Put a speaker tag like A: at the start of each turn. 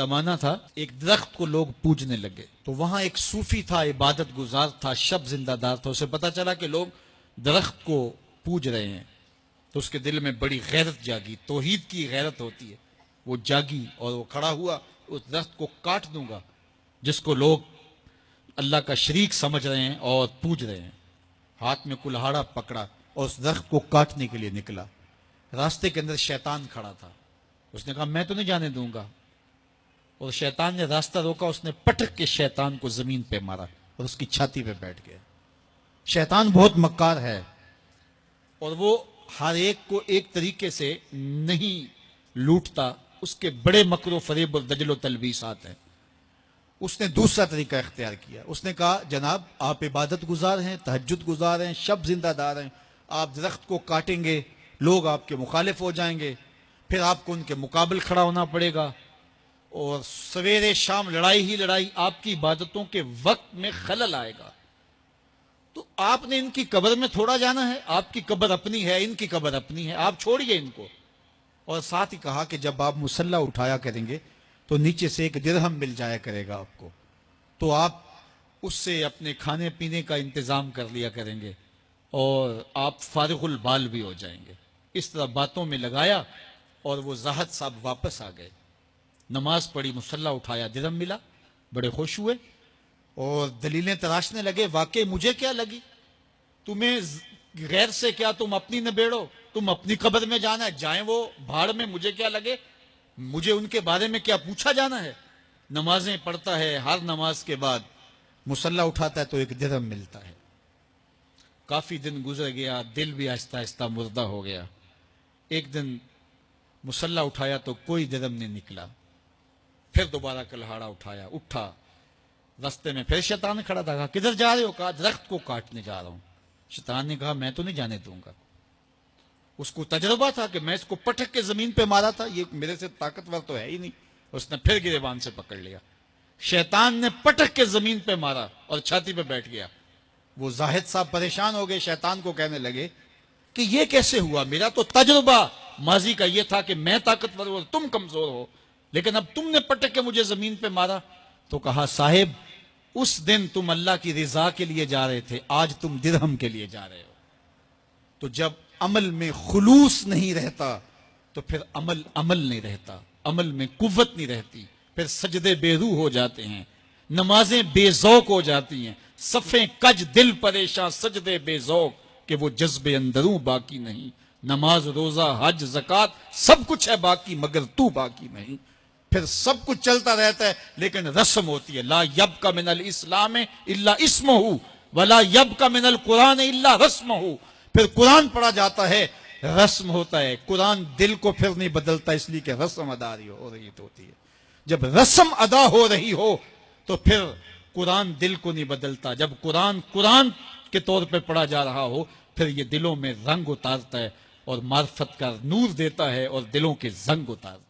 A: زمانہ تھا، ایک درخت کو لوگ پوجنے لگے، تو وہاں ایک صوفی تھا، عبادت گزار تھا، شب زندہ دار تھا، اسے پتا چلا کہ لوگ درخت کو پوج رہے ہیں، تو اس کے دل میں بڑی غیرت جاگی، توحید کی غیرت ہوتی ہے، وہ جاگی اور وہ کھڑا ہوا، اس درخت کو کاٹ دوں گا جس کو لوگ اللہ کا شریک سمجھ رہے ہیں اور پوج رہے ہیں۔ ہاتھ میں کلہاڑا پکڑا اور اس درخت کو کاٹنے کے لیے نکلا۔ راستے کے اندر شیطان کھڑا تھا، اس نے کہا میں تو نہیں جانے دوں گا، اور شیطان نے راستہ روکا، اس نے پٹک کے شیطان کو زمین پہ مارا اور اس کی چھاتی پہ بیٹھ گیا۔ شیطان بہت مکار ہے اور وہ ہر ایک کو ایک طریقے سے نہیں لوٹتا، اس کے بڑے مکر و فریب اور دجل و تلبیسات ہیں۔ اس نے دوسرا طریقہ اختیار کیا، اس نے کہا جناب آپ عبادت گزار ہیں، تہجد گزار ہیں، شب زندہ دار ہیں، آپ درخت کو کاٹیں گے، لوگ آپ کے مخالف ہو جائیں گے، پھر آپ کو ان کے مقابل کھڑا ہونا پڑے گا، اور سویرے شام لڑائی ہی لڑائی، آپ کی عبادتوں کے وقت میں خلل آئے گا، تو آپ نے ان کی قبر میں تھوڑا جانا ہے، آپ کی قبر اپنی ہے، ان کی قبر اپنی ہے، آپ چھوڑیے ان کو۔ اور ساتھ ہی کہا کہ جب آپ مصلی اٹھایا کریں گے تو نیچے سے ایک درہم مل جایا کرے گا آپ کو، تو آپ اس سے اپنے کھانے پینے کا انتظام کر لیا کریں گے اور آپ فارغ البال بھی ہو جائیں گے۔ اس طرح باتوں میں لگایا اور وہ زاہد صاحب واپس آ گئے، نماز پڑھی، مصلی اٹھایا، درہم ملا، بڑے خوش ہوئے اور دلیلیں تراشنے لگے، واقعی مجھے کیا لگی، تمہیں غیر سے کیا، تم اپنی نبیڑو، تم اپنی قبر میں جانا ہے، جائیں وہ بھاڑ میں، مجھے کیا لگے، مجھے ان کے بارے میں کیا پوچھا جانا ہے۔ نمازیں پڑھتا ہے، ہر نماز کے بعد مصلی اٹھاتا ہے تو ایک درہم ملتا ہے۔ کافی دن گزر گیا، دل بھی آہستہ آہستہ مردہ ہو گیا۔ ایک دن مصلی اٹھایا تو کوئی درہم نہیں نکلا، پھر دوبارہ کلہاڑا اٹھایا، اٹھا، رستے میں پھر شیطان کھڑا تھا، کہا کدھر جا رہے ہو، کہا درخت کو کاٹنے جا رہا ہوں۔ شیطان نے کہا میں تو نہیں جانے دوں گا۔ اس کو تجربہ تھا کہ میں اس کو پٹک کے زمین پہ مارا تھا، یہ میرے سے طاقتور تو ہے ہی نہیں، اس نے پھر گریبان سے پکڑ لیا، شیطان نے پٹک کے زمین پہ مارا اور چھاتی پہ بیٹھ گیا۔ وہ زاہد صاحب پریشان ہو گئے، شیطان کو کہنے لگے کہ یہ کیسے ہوا، میرا تو تجربہ ماضی کا یہ تھا کہ میں طاقتور ہوں تم کمزور ہو، لیکن اب تم نے پٹک کے مجھے زمین پہ مارا۔ تو کہا صاحب اس دن تم اللہ کی رضا کے لیے جا رہے تھے، آج تم درہم کے لیے جا رہے ہو۔ تو جب عمل میں خلوص نہیں رہتا تو پھر عمل نہیں رہتا، عمل میں قوت نہیں رہتی، پھر سجدے بے روح ہو جاتے ہیں، نمازیں بے ذوق ہو جاتی ہیں، صفیں کج دل پریشاں، سجدے بے ذوق کہ وہ جذب اندروں باقی نہیں۔ نماز روزہ حج زکوٰۃ سب کچھ ہے باقی مگر تو باقی نہیں۔ پھر سب کچھ چلتا رہتا ہے لیکن رسم ہوتی ہے، لا یبقى من الاسلام الا اسمہ ولا یبقى من القرآن الا رسمہ۔ پھر قرآن پڑھا جاتا ہے، رسم ہوتا ہے، قرآن دل کو پھر نہیں بدلتا، اس لیے کہ رسم ادا ہو رہی ہوتی ہے۔ جب رسم ادا ہو رہی ہو تو پھر قرآن دل کو نہیں بدلتا، جب قرآن کے طور پہ پڑھا جا رہا ہو پھر یہ دلوں میں رنگ اتارتا ہے اور معرفت کا نور دیتا ہے اور دلوں کے زنگ اتارتا ہے۔